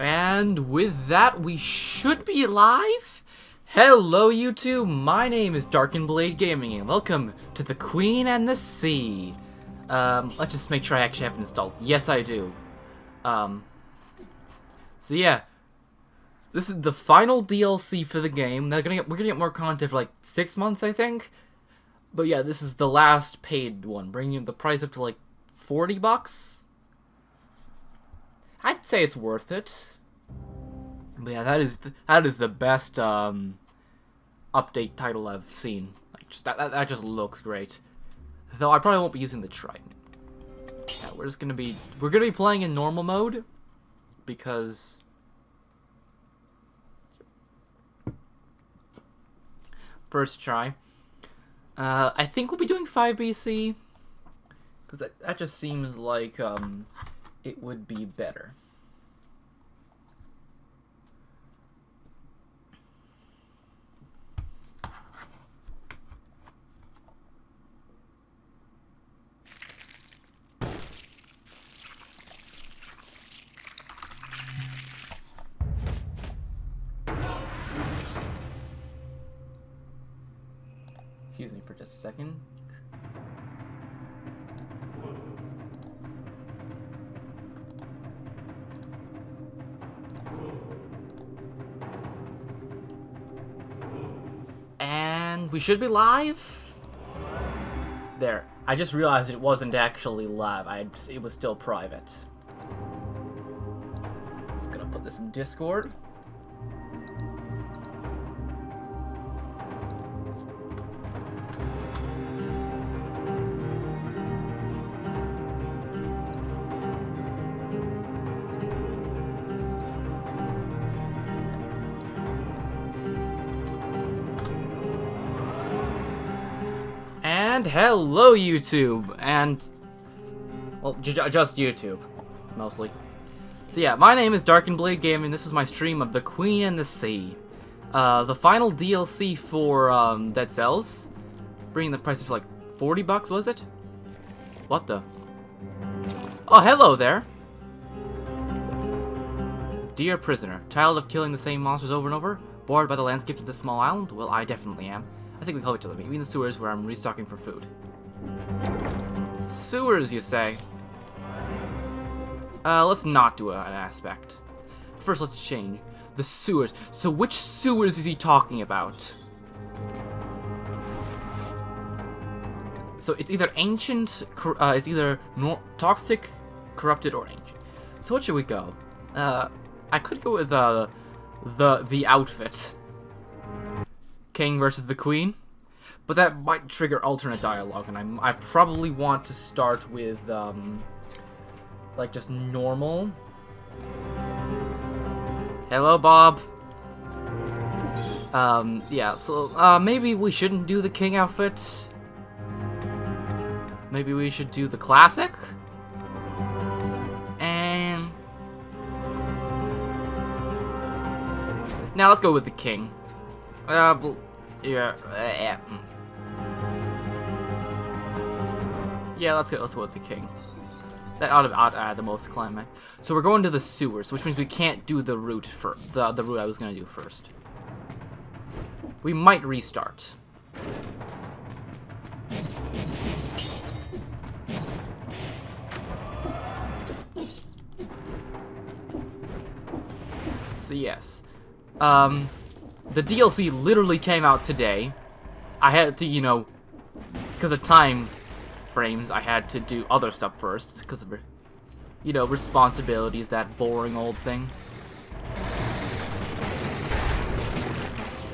And with that, we should be live. Hello, YouTube. My name is Darkenblade Gaming, and welcome to the Queen and the Sea. Let's just make sure I actually have it installed. Yes, I do. So yeah, this is the final DLC for the game. We're gonna get more content for like 6 months, I think. But yeah, this is the last paid one, bringing the price up to like $40. I'd say it's worth it. But yeah, that is the best update title I've seen. Like that just looks great. Though I probably won't be using the trident. Yeah, we're gonna be playing in normal mode because first try. I think we'll be doing 5 BC because that just seems like it would be better. Excuse me for just a second. And we should be live. There. I just realized it wasn't actually live. It was still private. Just gonna put this in Discord. And hello, YouTube, and well, just YouTube, mostly. So yeah, my name is Darkenblade Gaming. This is my stream of The Queen and the Sea, the final DLC for Dead Cells, bringing the price to like $40. Was it? What the? Oh, hello there, dear prisoner. Tired of killing the same monsters over and over? Bored by the landscapes of this small island? Well, I definitely am. I think we call each other. Maybe in the sewers where I'm restocking for food. Sewers, you say? Let's not do an aspect. First, let's change. The sewers. So which sewers is he talking about? So it's either ancient, it's either toxic, corrupted, or ancient. So what should we go? I could go with the outfit. King versus the Queen, but that might trigger alternate dialogue, and I probably want to start with like just normal. Hello, Bob. Yeah, so maybe we shouldn't do the King outfit. Maybe we should do the classic. And now let's go with the King. Yeah, let's go with the King. That ought to add the most climax. So we're going to the sewers, which means we can't do the route for the route I was gonna do first. We might restart. So yes, the DLC literally came out today. I had to, you know, because of time frames, I had to do other stuff first, because of, you know, responsibilities, that boring old thing.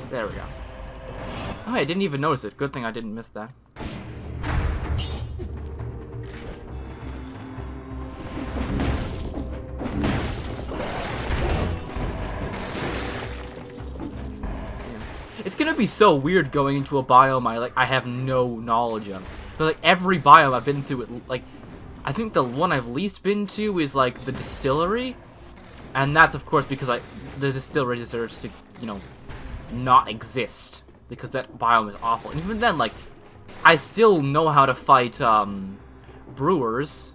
There we go. Oh, I didn't even notice it. Good thing I didn't miss that. It's gonna be so weird going into a biome I have no knowledge of. But like every biome I've been through, like I think the one I've least been to is like the distillery, and that's of course because the distillery deserves to, you know, not exist because that biome is awful. And even then, like I still know how to fight brewers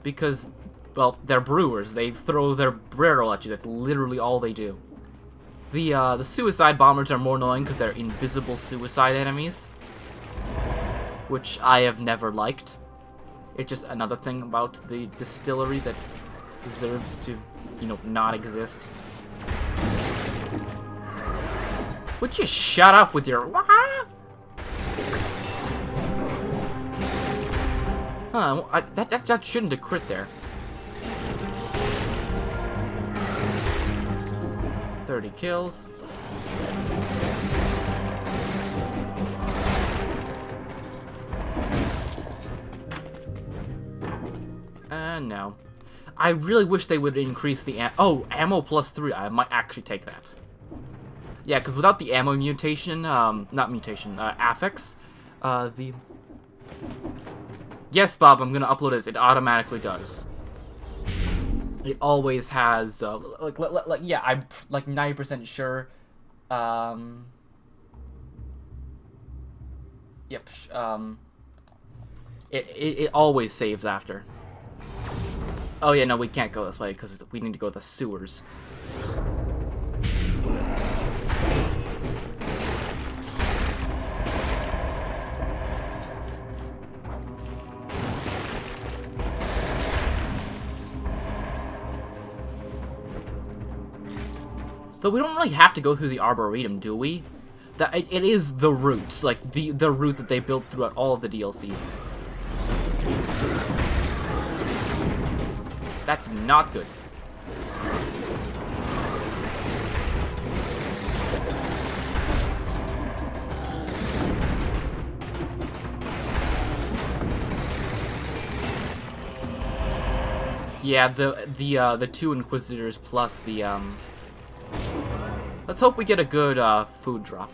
because Well, they're brewers. They throw their barrel at you. That's literally all they do. The suicide bombers are more annoying because they're invisible suicide enemies, which I have never liked. It's just another thing about the distillery that deserves to, you know, not exist. Would you shut up with your... Huh, that shouldn't have crit there. 30 kills. No. I really wish they would increase the ammo plus 3. I might actually take that. Yeah, because without the ammo mutation, not mutation, affix, the... Yes, Bob, I'm gonna upload this. It automatically does. It always has, yeah, I'm like 90% sure. Yep. It always saves after. Oh yeah, no, we can't go this way because we need to go to the sewers. Though we don't really have to go through the Arboretum, do we? That it is the route, like the route that they built throughout all of the DLCs. That's not good. Yeah, the 2 Inquisitors plus the Let's hope we get a good food drop.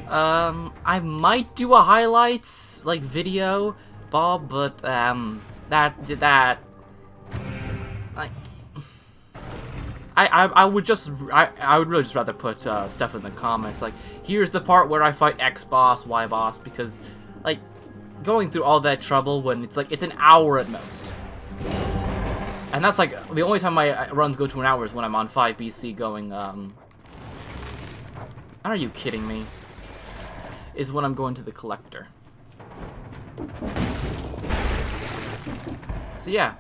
I might do a highlights like video, Bob, but I would really just rather put stuff in the comments like, here's the part where I fight X boss, Y boss, because like going through all that trouble when it's an hour at most. And that's like the only time my runs go to an hour is when I'm on 5 BC going are you kidding me? Is when I'm going to the collector. So yeah,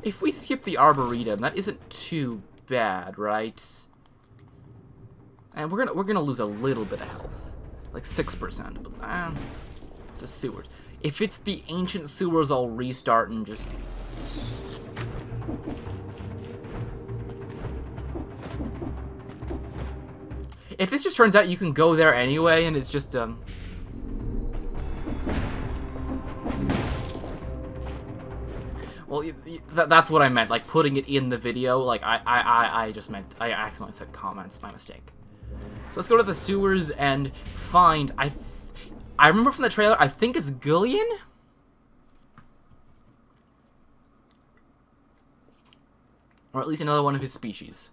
if we skip the Arboretum, that isn't too bad, right? And we're gonna lose a little bit of health, like 6%, but it's the sewers. If it's the ancient sewers, I'll restart and just... If this just turns out you can go there anyway, and it's just, well, that's what I meant, like, putting it in the video, like, I just meant, I accidentally said comments, my mistake. So let's go to the sewers and find, I remember from the trailer, I think it's Gullion? Or at least another one of his species.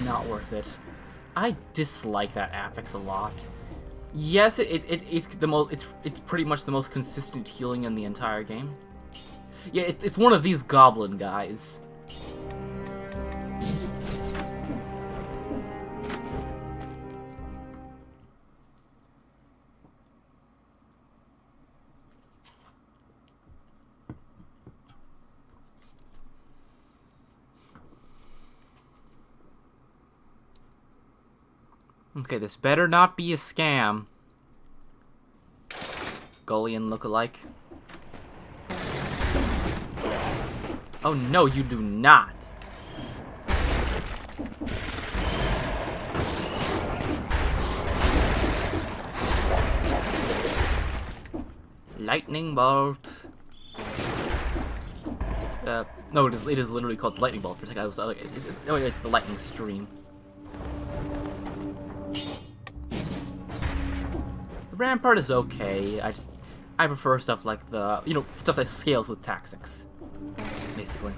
Not worth it. I dislike that affix a lot. Yes, it's the most. It's pretty much the most consistent healing in the entire game. Yeah, it's one of these goblin guys. Okay, this better not be a scam. Gullion lookalike. Oh no, you do not. Lightning bolt. No, it is literally called the lightning bolt. For a second, I was like, oh, it's the lightning stream. The rampart is okay. I prefer stuff like the, stuff that scales with tactics, basically.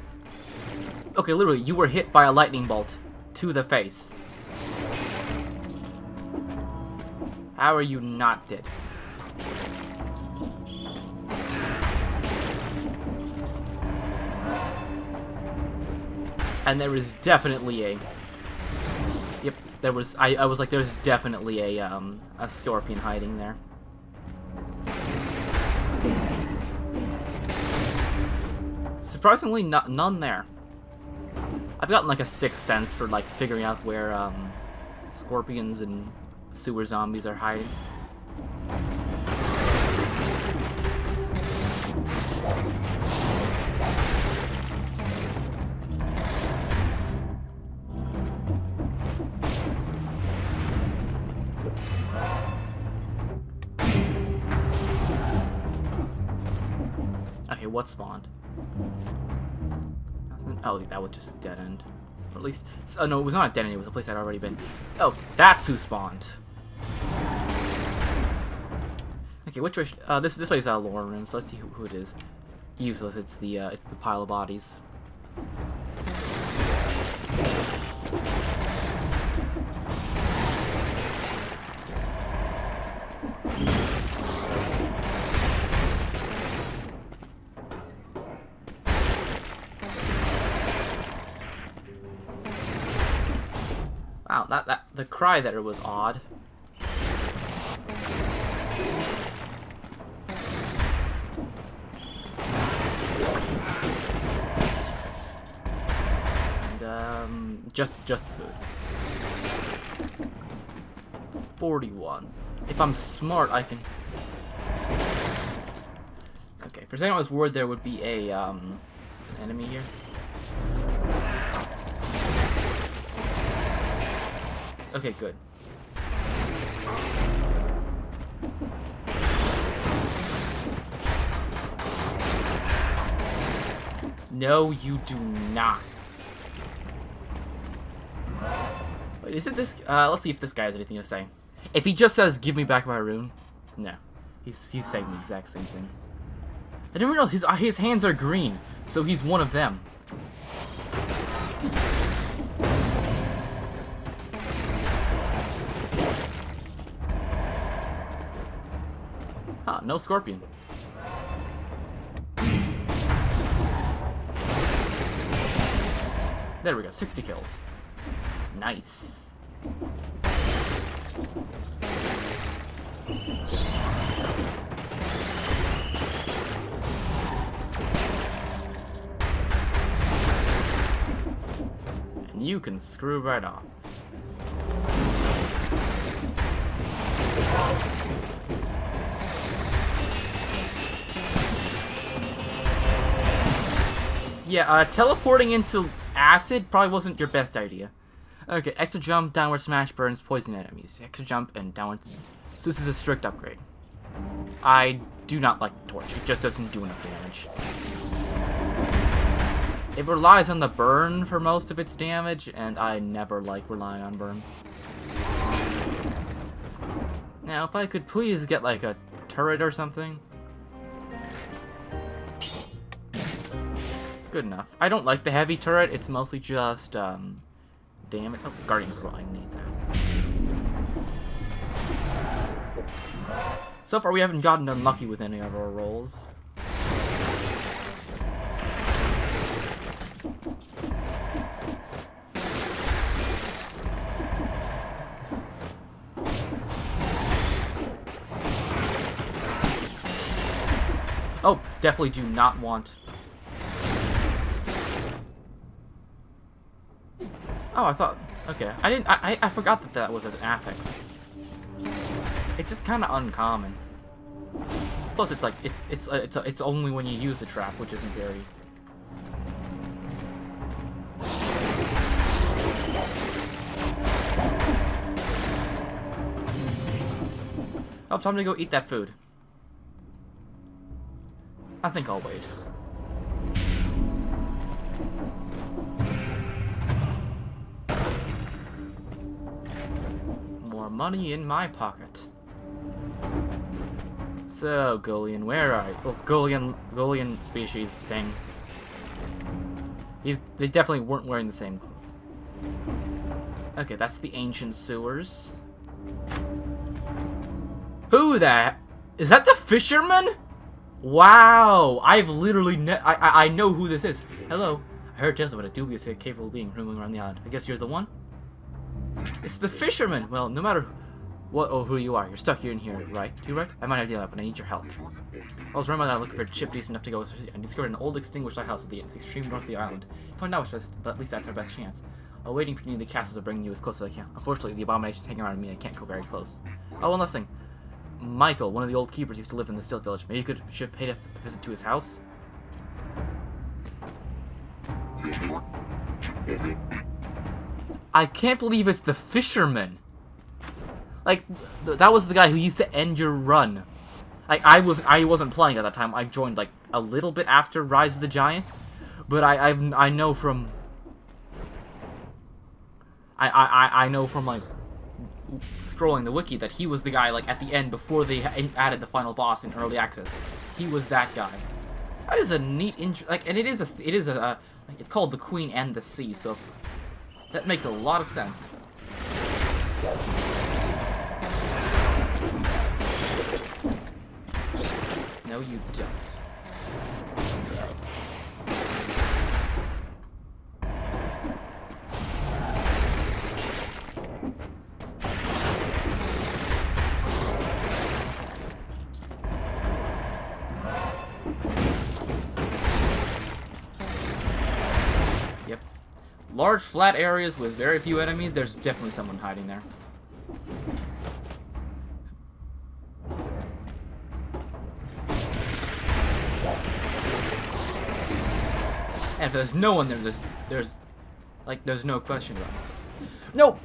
Okay, literally, you were hit by a lightning bolt to the face. How are you not dead? And there is definitely a... Yep, there was... I was like, there's definitely a scorpion hiding there. Surprisingly, none there. I've gotten like a sixth sense for like figuring out where scorpions and sewer zombies are hiding. Okay, what spawned? Oh, that was just a dead end. Or at least... Oh, no, it was not a dead end. It was a place I'd already been. Oh, that's who spawned. Okay, which way... this place is a lore room, so let's see who it is. Useless. It's the pile of bodies. Wow, the cry there was odd. And just food. 41. If I'm smart, I can. Okay, for a second I was worried there would be a an enemy here. Okay, good. No, you do not. Wait, is it this? Let's see if this guy has anything to say. If he just says, "Give me back my rune," no, he's saying the exact same thing. I didn't realize his hands are green, so he's one of them. Ah, no scorpion. There we go, 60 kills. Nice. And you can screw right off. Yeah, teleporting into acid probably wasn't your best idea. Okay, extra jump, downward smash burns poison enemies. Extra jump and downward... So this is a strict upgrade. I do not like Torch. It just doesn't do enough damage. It relies on the burn for most of its damage, and I never like relying on burn. Now, if I could please get like a turret or something. Good enough. I don't like the heavy turret. It's mostly just, damn it. Oh, Guardian Scroll. I need that. So far, we haven't gotten unlucky with any of our rolls. Oh, definitely do not want... Oh, I thought... Okay. I forgot that that was an affix. It's just kind of uncommon. Plus, it's like, it's only when you use the trap, which isn't very... Oh, time to go eat that food. I think I'll wait. money in my pocket. So, Golian, where are you? Oh, Golian species thing. They definitely weren't wearing the same clothes. Okay, that's the ancient sewers. Who that? Is that the fisherman? Wow, I've literally I know who this is. Hello, I heard tales about a dubious yet capable being roaming around the island. I guess you're the one? It's the fisherman. Well, no matter what or who you are, you're stuck here in here, right? You right? I might have deal, but I need your help. I was running around looking for a ship decent enough to go. I discovered an old extinguished lighthouse at the extreme north of the island. I found out, but at least that's our best chance. I'm waiting for you in the castle to bring you as close as I can. Unfortunately, the abomination's hanging around me. I can't go very close. Oh, one last thing. Michael, one of the old keepers, used to live in the Still Village. Maybe you should pay a visit to his house. I can't believe it's the fisherman. Like, that was the guy who used to end your run. Like, I wasn't playing at that time. I joined like a little bit after Rise of the Giant, but I know from I know from like scrolling the wiki that he was the guy like at the end before they added the final boss in early access. He was that guy. That is a neat like, and it's called the Queen and the Sea, so that makes a lot of sense. No, you don't. Yep. Large flat areas with very few enemies, there's definitely someone hiding there. And if there's no one there, there's no question about it. No!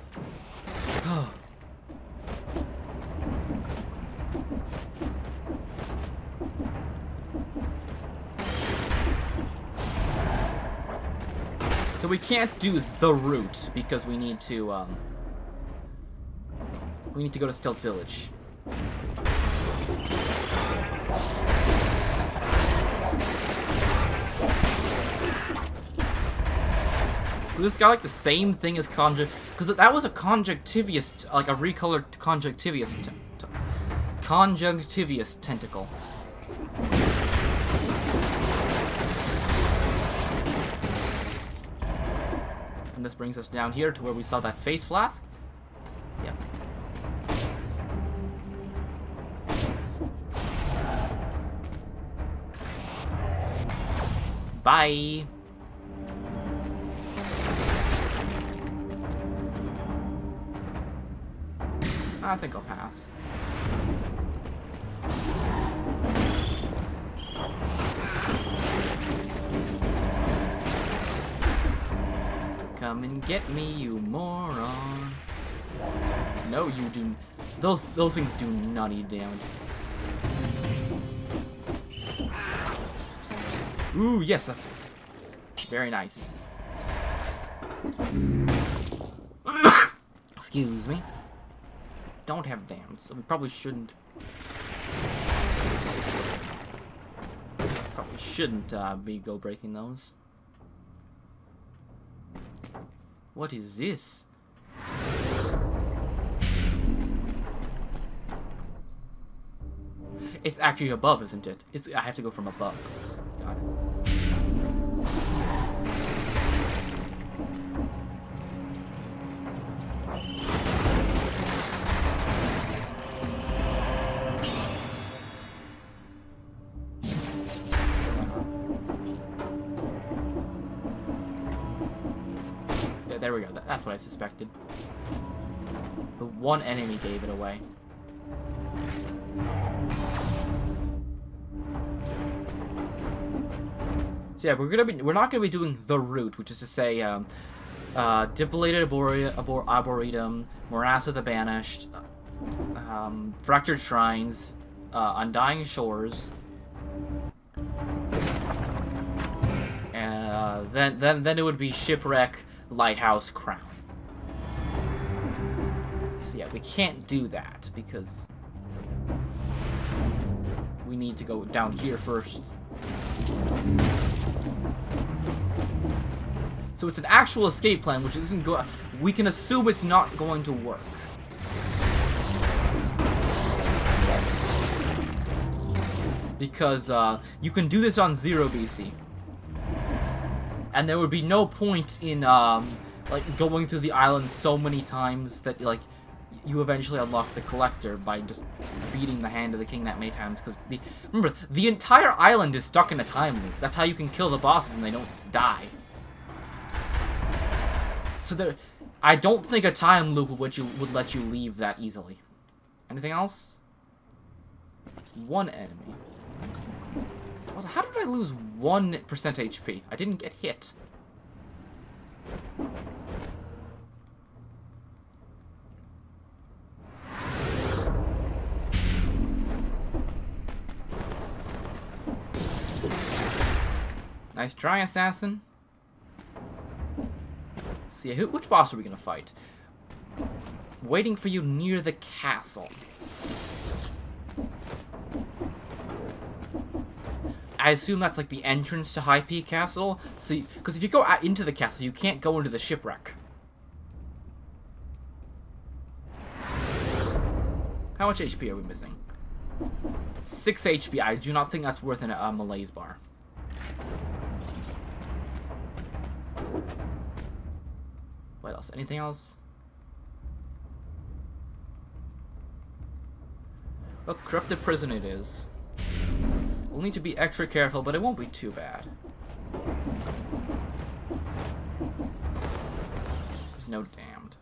So we can't do the route because we need to go to Still Village. Was this guy like the same thing as because that was a conjunctivious, like a recolored conjunctivious tentacle. And this brings us down here to where we saw that face flask. Yep. Bye. I think I'll pass. Come and get me, you moron. No, you do. Those things do nutty damage. Ooh, yes. Very nice. Excuse me. Don't have dams, so we probably shouldn't. Be go breaking those. What is this? It's actually above, isn't it? I have to go from above. Got it. There we go. That's what I suspected. The one enemy gave it away. So yeah, we're not gonna be doing the route, which is to say, Dipillated Arboretum, Morass of the Banished, Fractured Shrines, Undying Shores, and then it would be Shipwreck, Lighthouse, Crown. So yeah, we can't do that because we need to go down here first. So it's an actual escape plan, which isn't good. We can assume it's not going to work. Because you can do this on 0 BC. And there would be no point in like going through the island so many times that like you eventually unlock the collector by just beating the hand of the king that many times. Because remember, the entire island is stuck in a time loop. That's how you can kill the bosses and they don't die. So there, I don't think a time loop would let you leave that easily. Anything else? One enemy. Also, how did I lose 1% HP? I didn't get hit. Nice try, assassin. See, which boss are we gonna fight? Waiting for you near the castle. I assume that's like the entrance to High Peak Castle. So, because if you go out into the castle, you can't go into the shipwreck. How much HP are we missing? 6 HP. I do not think that's worth a malaise bar. What else? Anything else? Look, corrupted prison it is. We'll need to be extra careful, but it won't be too bad. There's no damned.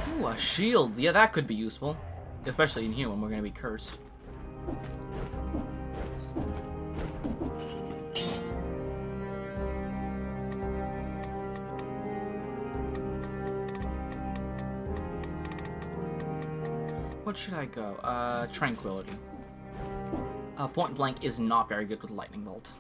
Ooh, a shield. Yeah, that could be useful. Especially in here when we're going to be cursed. What should I go? Tranquility. Point blank is not very good with lightning bolt.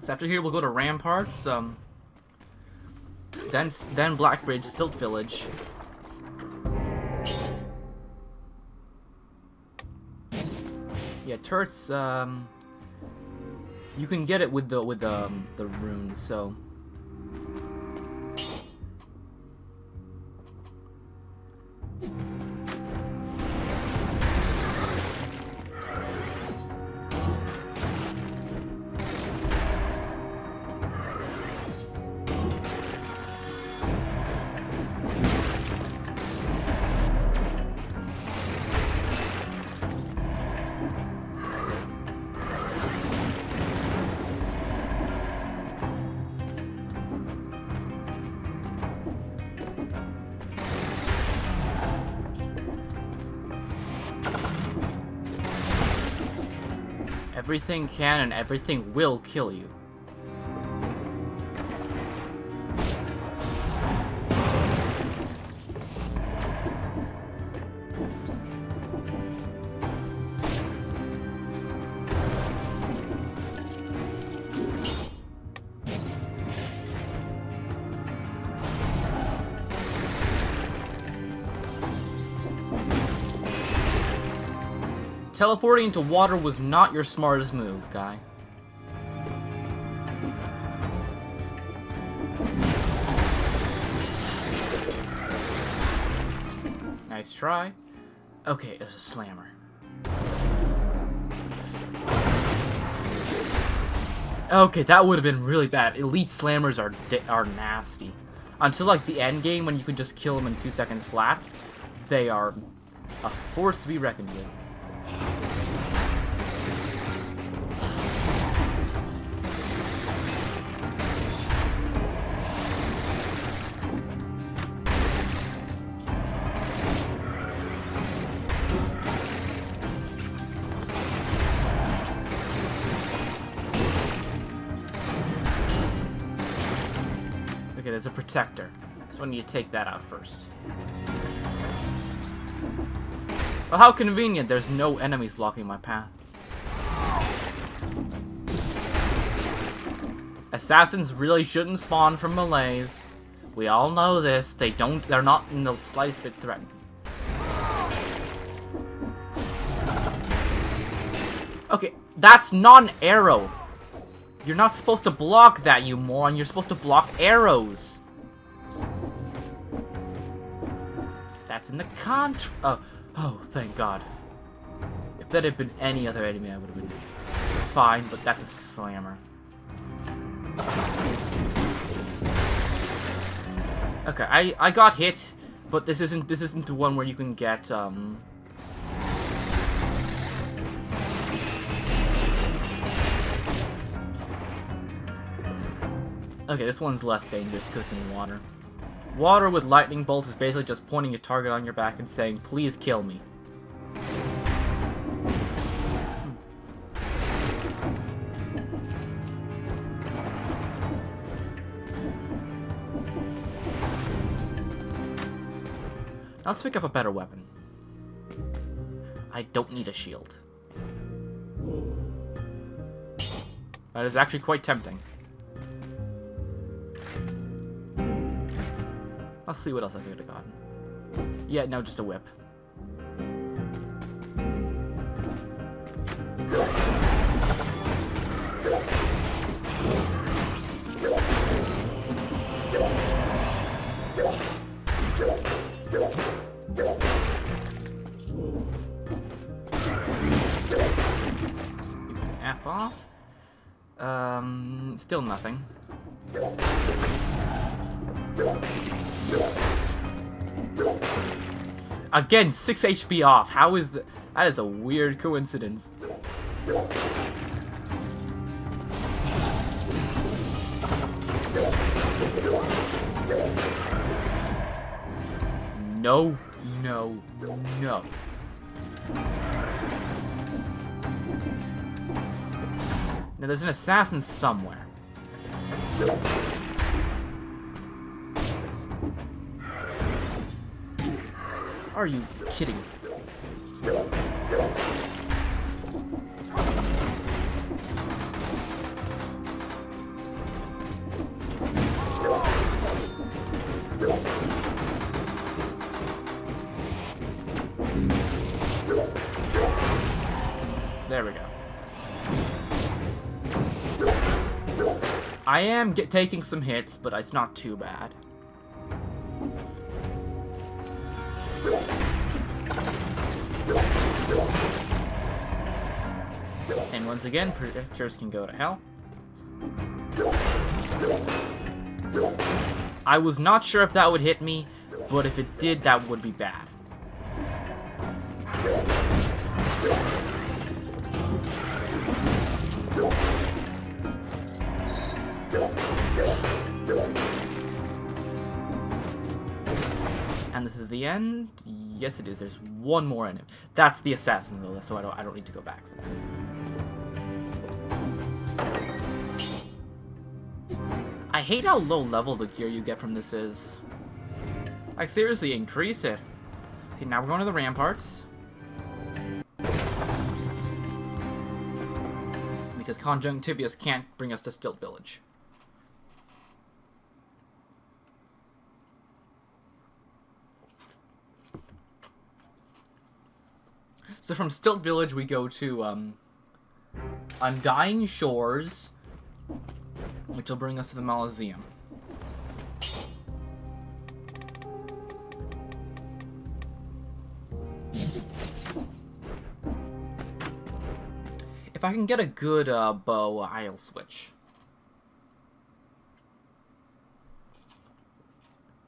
So after here, we'll go to Ramparts. Then Blackbridge, Stilt Village. Yeah, turrets. You can get it with the runes. So. Everything can and everything will kill you. Teleporting into water was not your smartest move, guy. Nice try. Okay, it was a slammer. Okay, that would have been really bad. Elite slammers are nasty. Until like the end game, when you can just kill them in 2 seconds flat, they are a force to be reckoned with. there's a protector. So I need to take that out first. Well, how convenient. There's no enemies blocking my path. Assassins really shouldn't spawn from melees. We all know this. They're not in the slightest bit threatened. Okay, that's not an arrow. You're not supposed to block that, you moron. You're supposed to block arrows. That's in the oh, thank God. If that had been any other enemy, I would have been fine, but that's a slammer. Okay, I got hit, but this isn't the one where you can get Okay, this one's less dangerous because it's in water. Water with lightning bolts is basically just pointing a target on your back and saying, "Please kill me." Now let's pick up a better weapon. I don't need a shield. That is actually quite tempting. Let's see what else I could have gotten. Yeah, no, just a whip. You can F off. Still nothing. Again, 6 HP off. How is that? That is a weird coincidence. No, no, no. Now there's an assassin somewhere. Are you kidding me? There we go. I am taking some hits, but it's not too bad. And once again, projectors can go to hell. I was not sure if that would hit me, but if it did, that would be bad. And this is the end? Yes, it is. There's one more enemy. That's the assassin, though, so I don't need to go back for that. I hate how low level the gear you get from this is. Like, seriously, increase it. Okay, now we're going to the ramparts. Because Conjunctivius can't bring us to Stilt Village. So from Stilt Village, we go to Undying Shores, which will bring us to the Mausoleum. If I can get a good bow, I'll switch.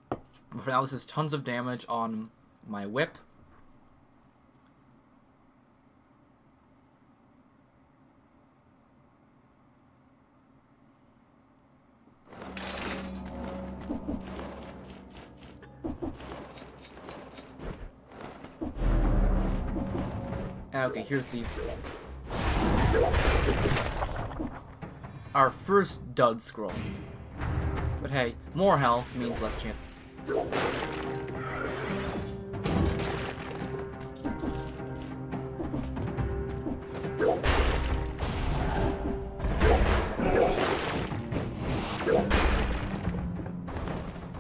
But for now, this is tons of damage on my whip. Okay, here's our first dud scroll. But hey, more health means less chance.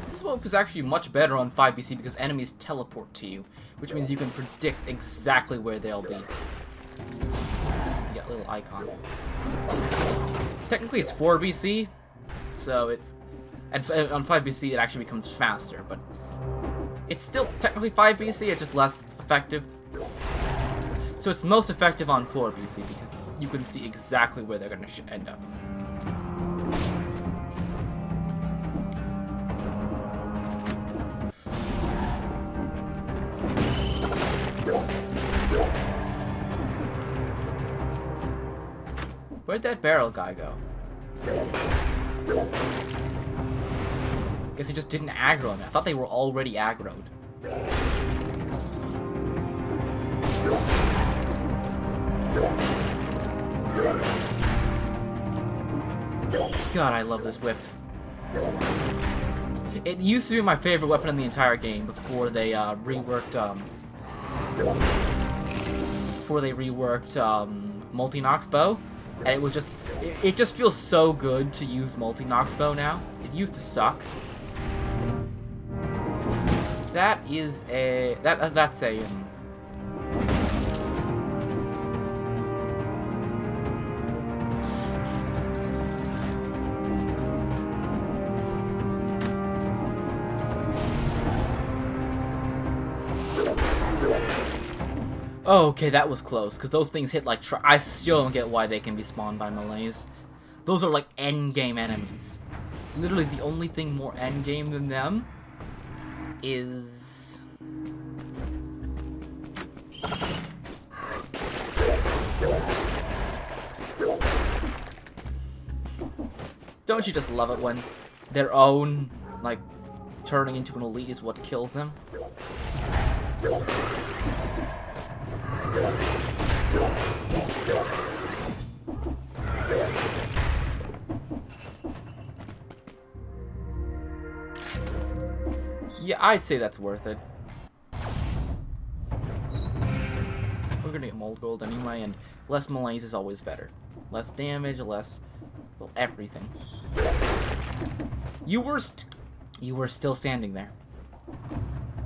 This one was actually much better on 5BC because enemies teleport to you, which means you can predict exactly where they'll be. Yeah, little icon. Technically it's 4BC, so it's... And on 5BC it actually becomes faster, but... It's still technically 5BC, it's just less effective. So it's most effective on 4BC because you can see exactly where they're going to end up. Where'd that barrel guy go? Guess he just didn't aggro him. I thought they were already aggroed. God, I love this whip. It used to be my favorite weapon in the entire game before they reworked multi-nox bow, and it was just it just feels so good to use multi-nox bow now. It used to suck. That is a that's a Oh, okay, that was close, because those things hit like... I still don't get why they can be spawned by melees. Those are like endgame enemies. Literally, the only thing more endgame than them is... Don't you just love it when their own, like, turning into an elite is what kills them? Yeah, I'd say that's worth it. We're gonna get mold gold anyway, and less melees is always better. Less damage, less... well, everything. You were still standing there.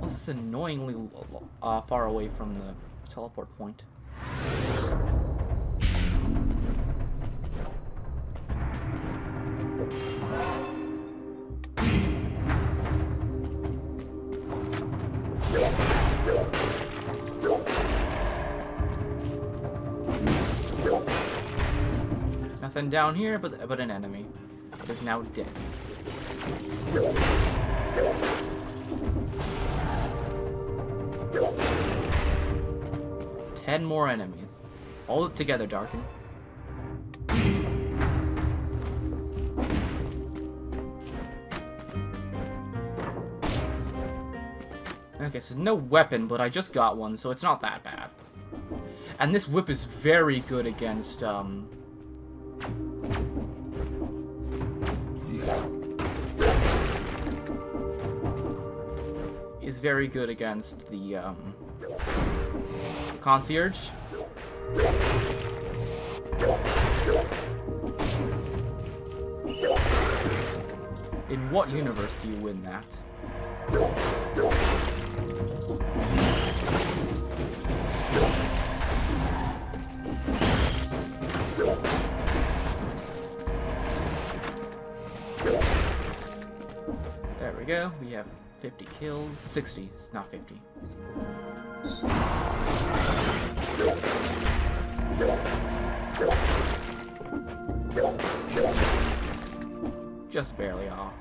Well, this is annoyingly far away from the teleport point. Nothing down here but an enemy that is now dead. 10 more enemies. Hold it together, Darkin. Okay, so no weapon, but I just got one, so it's not that bad. And this whip is very good against, is very good against the, concierge. In what universe do you win that? There we go. We have 50 kills. 60. It's not 50. Just barely off.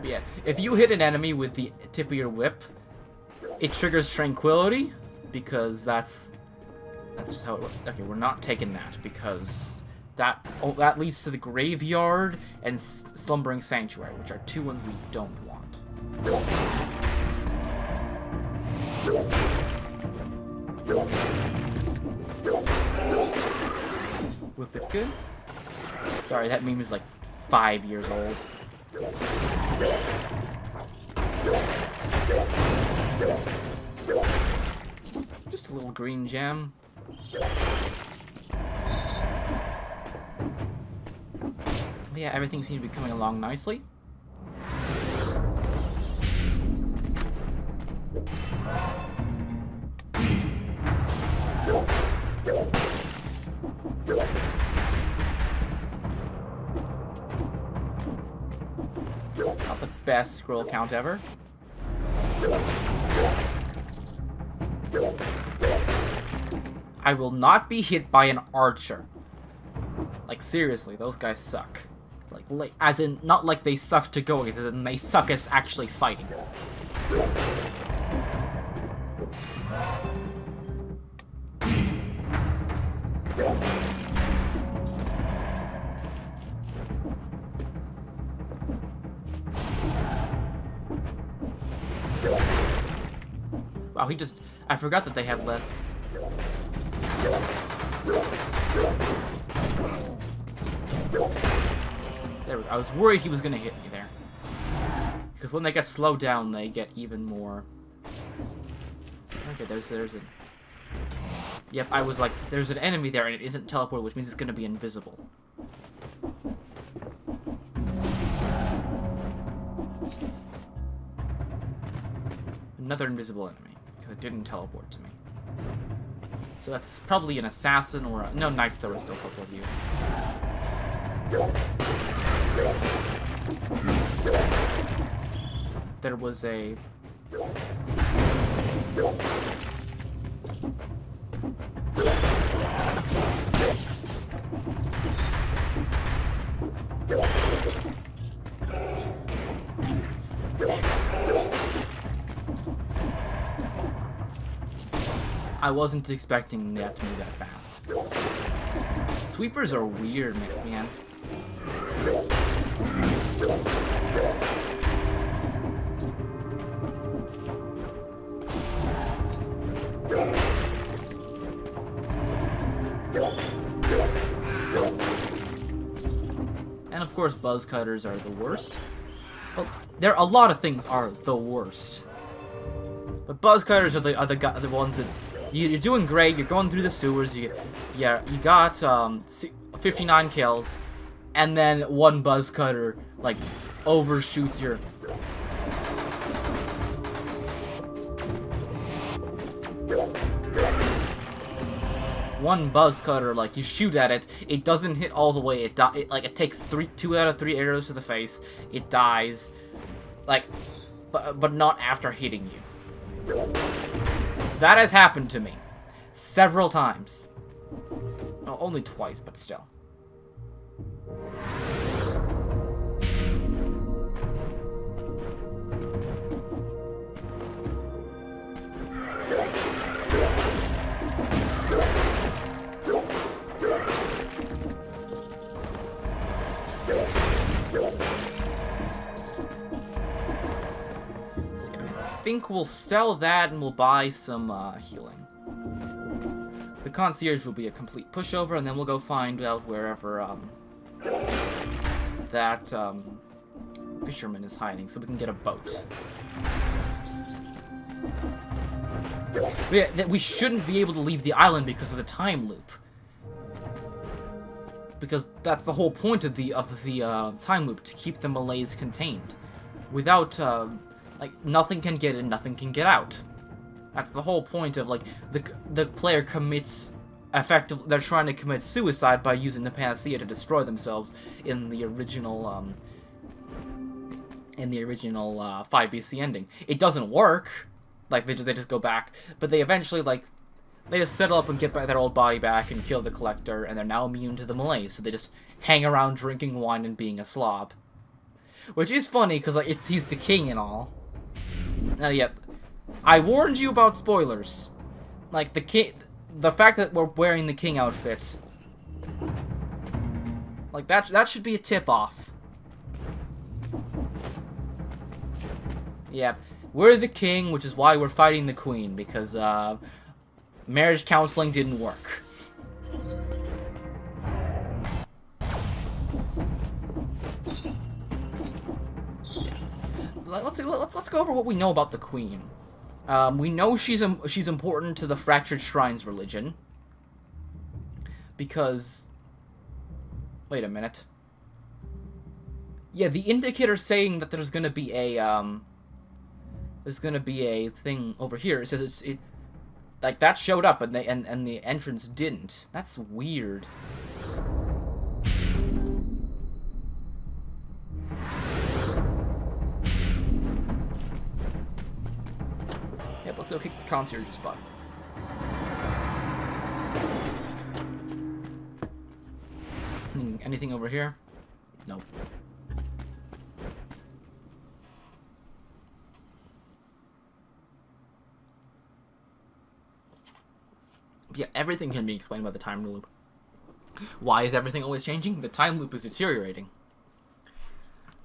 Yeah, if you hit an enemy with the tip of your whip, it triggers tranquility, because that's just how it works. Okay, we're not taking that, because that leads to the graveyard and slumbering sanctuary, which are two ones we don't want. Whip it good. Sorry, that meme is like 5 years old. Just a little green gem. But yeah, everything seems to be coming along nicely. Not the best scroll count ever. I will not be hit by an archer. Like, seriously, those guys suck. Like as in, not like they suck to go with, as in they suck as actually fighting. Wow, he just... I forgot that they had less. There we go. I was worried he was gonna hit me there. Because when they get slowed down, they get even more... Okay, there's a... Yep, I was like, there's an enemy there and it isn't teleported, which means it's gonna be invisible. Another invisible enemy, because it didn't teleport to me. So that's probably an assassin or a... No, knife thrower still teleport you. There was a... I wasn't expecting that to move that fast. Sweepers are weird, man. And of course, buzz cutters are the worst. Well, a lot of things are the worst. But buzz cutters are the ones that you're doing great. You're going through the sewers. You got 59 kills, and then one buzz cutter like overshoots your. One buzz cutter, like, you shoot at it, it doesn't hit all the way, it takes 2 out of 3 arrows to the face, it dies, like, but not after hitting you. That has happened to me. Several times. Well, only twice, but still. I think we'll sell that and we'll buy some healing. The concierge will be a complete pushover, and then we'll go find out wherever that fisherman is hiding, so we can get a boat. We shouldn't be able to leave the island because of the time loop. Because that's the whole point of the time loop, to keep the Malays contained. Without like, nothing can get in, nothing can get out. That's the whole point of, like, the player commits effectively. They're trying to commit suicide by using the panacea to destroy themselves in the original 5BC ending. It doesn't work. Like, they just go back, but they eventually, like, they just settle up and get their old body back and kill the collector, and they're now immune to the Malays. So they just hang around drinking wine and being a slob, which is funny because, like, he's the king and all. Yep. I warned you about spoilers. Like, the fact that we're wearing the king outfit. Like, that should be a tip-off. Yep. We're the king, which is why we're fighting the queen, because, Marriage counseling didn't work. Let's go over what we know about the Queen. We know she's important to the Fractured Shrines religion. Because... Wait a minute. Yeah, the indicator saying that there's gonna be a, thing over here. It says like, that showed up, and the entrance didn't. That's weird. Yep, let's go kick the concierge's butt. Anything over here? Nope. Yeah, everything can be explained by the time loop. Why is everything always changing? The time loop is deteriorating.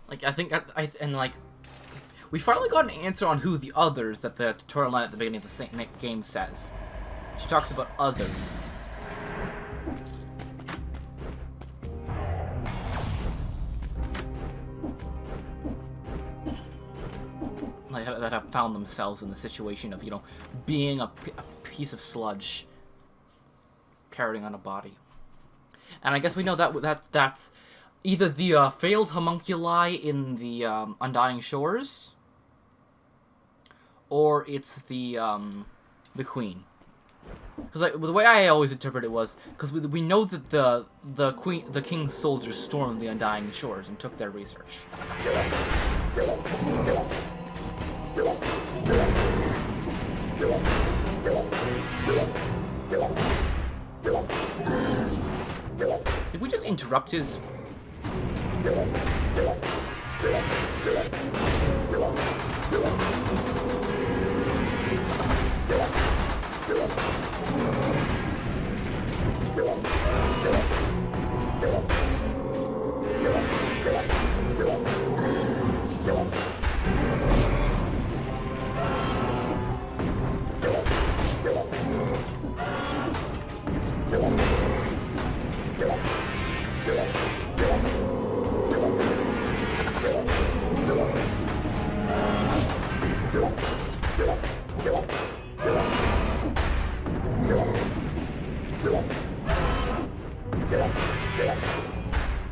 Like, I think, like, we finally got an answer on who the others that the tutorial line at the beginning of the game says. She talks about others. Like, that have found themselves in the situation of, you know, being a piece of sludge carrying on a body. And I guess we know that's either the failed homunculi in the Undying Shores, or it's the Queen. Because, like, the way I always interpret it was because we know that the King's soldiers stormed the Undying Shores and took their research. Did we just interrupt his...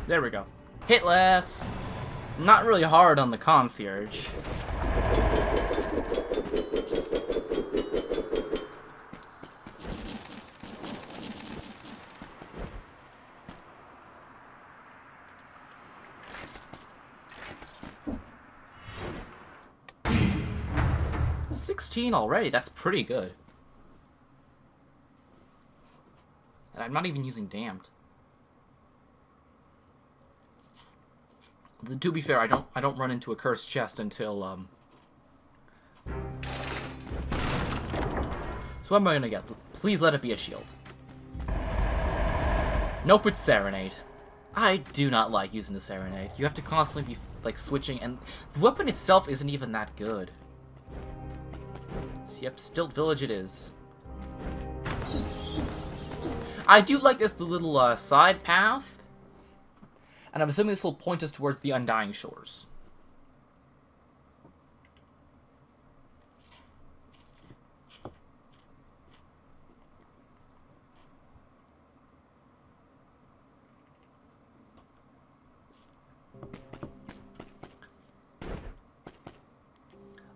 There we go. Hit less. Not really hard on the concierge. Already, that's pretty good. And I'm not even using damned. To be fair, I don't run into a cursed chest until So what am I gonna get? Please let it be a shield. Nope, it's Serenade. I do not like using the Serenade. You have to constantly be like switching, and the weapon itself isn't even that good. Yep, Stilt Village it is. I do like this little side path. And I'm assuming this will point us towards the Undying Shores.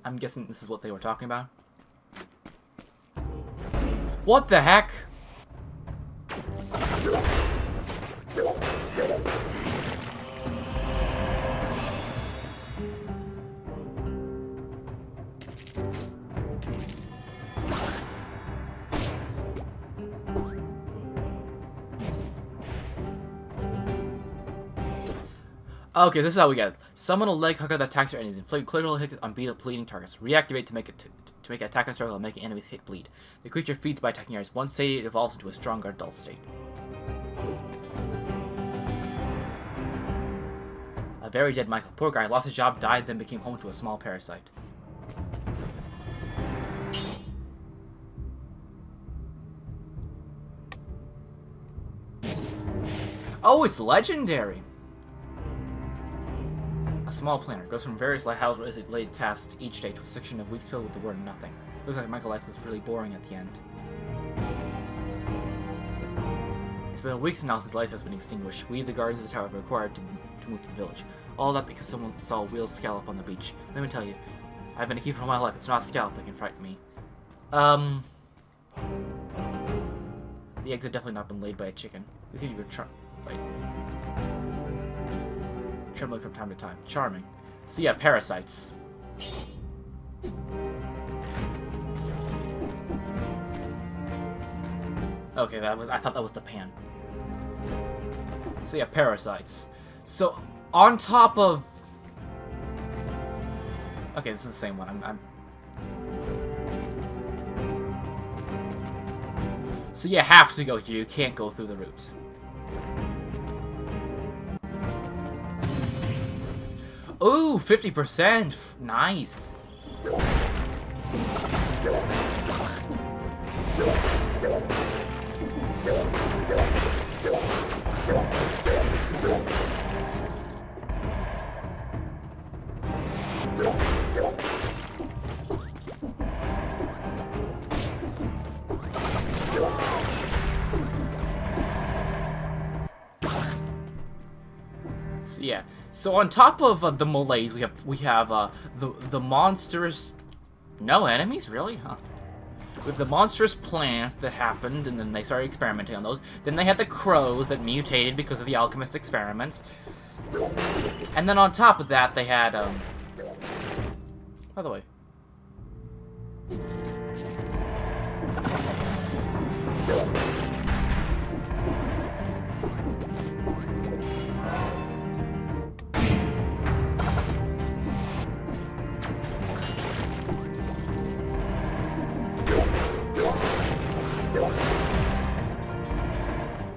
I'm guessing this is what they were talking about. What the heck? Okay, this is how we get it. Summon a leg hugger that attacks your enemies. Inflict critical hits on beat up bleeding targets. Reactivate to make it to make an attack and struggle and make enemies hit bleed. The creature feeds by attacking areas. Once sated, it evolves into a stronger adult state. A very dead Michael. Poor guy. Lost his job, died, then became home to a small parasite. Oh, it's legendary. A small planner goes from various lighthouses laid tasks each day to a section of weeks filled with the word nothing. Looks like Michael's life was really boring at the end. It's been weeks now since the light has been extinguished. We, the guardians of the tower, have been required to move to the village. All that because someone saw a wheel scallop on the beach. Let me tell you, I've been a keeper all my life. It's not a scallop that can frighten me. The eggs have definitely not been laid by a chicken. They seem to be trembling from time to time. Charming. So yeah, parasites. Okay, I thought that was the pan. So yeah, parasites. So on top of... Okay, this is the same one. So you have to go here. You can't go through the route. Ooh, 50%. Nice. So yeah. So on top of the malaise, we have the monstrous. No enemies, really? Huh? With the monstrous plants that happened, and then they started experimenting on those. Then they had the crows that mutated because of the alchemist experiments. And then on top of that, they had, by the way.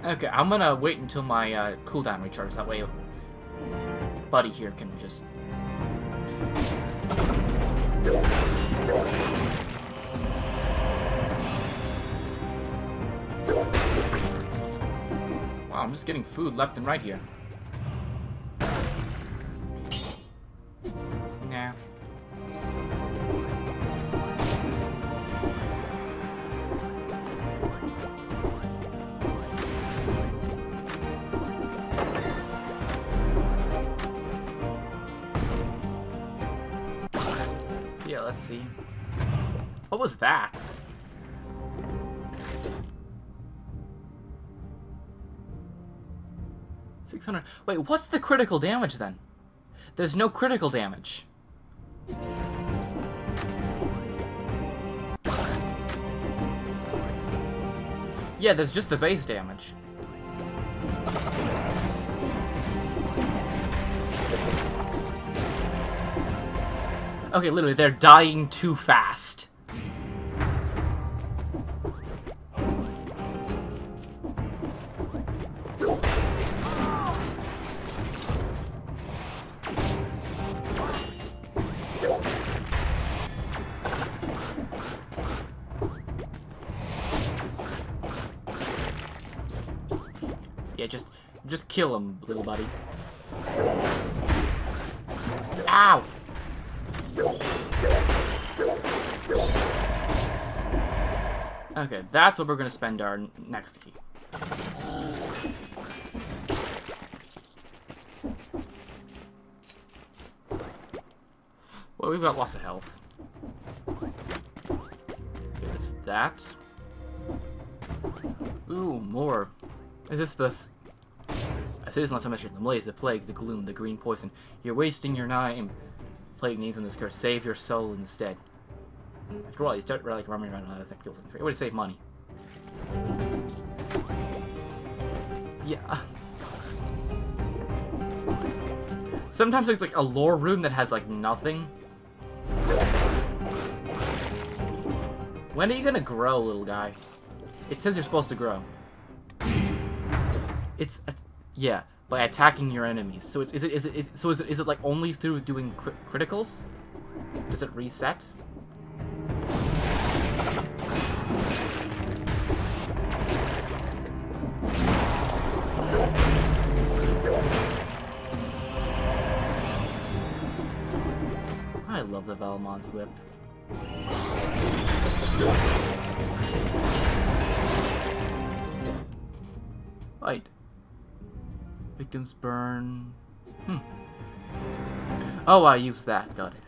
Okay, I'm gonna wait until my cooldown recharges. That way, Buddy here can just. Wow, I'm just getting food left and right here. Nah. Yeah, let's see. What was that? $600. Wait, what's the critical damage then? There's no critical damage. Yeah, there's just the base damage. Okay, literally, they're dying too fast. Yeah, just kill him, little buddy. Ow! Okay, that's what we're going to spend our next key. Well, we've got lots of health. Okay, it's that. Ooh, more. Is this the... A citizen left a message. The malaise, the plague, the gloom, the green poison. You're wasting your time. Plague names on this curse. Save your soul instead. After all, you start like running around other things. It would save money. Yeah. Sometimes it's like a lore room that has like nothing. When are you gonna grow, little guy? It says you're supposed to grow. It's yeah, by attacking your enemies. So is it like only through doing criticals? Does it reset? love the Valmon's whip. Right. Victims burn. Oh, I used that. Got it.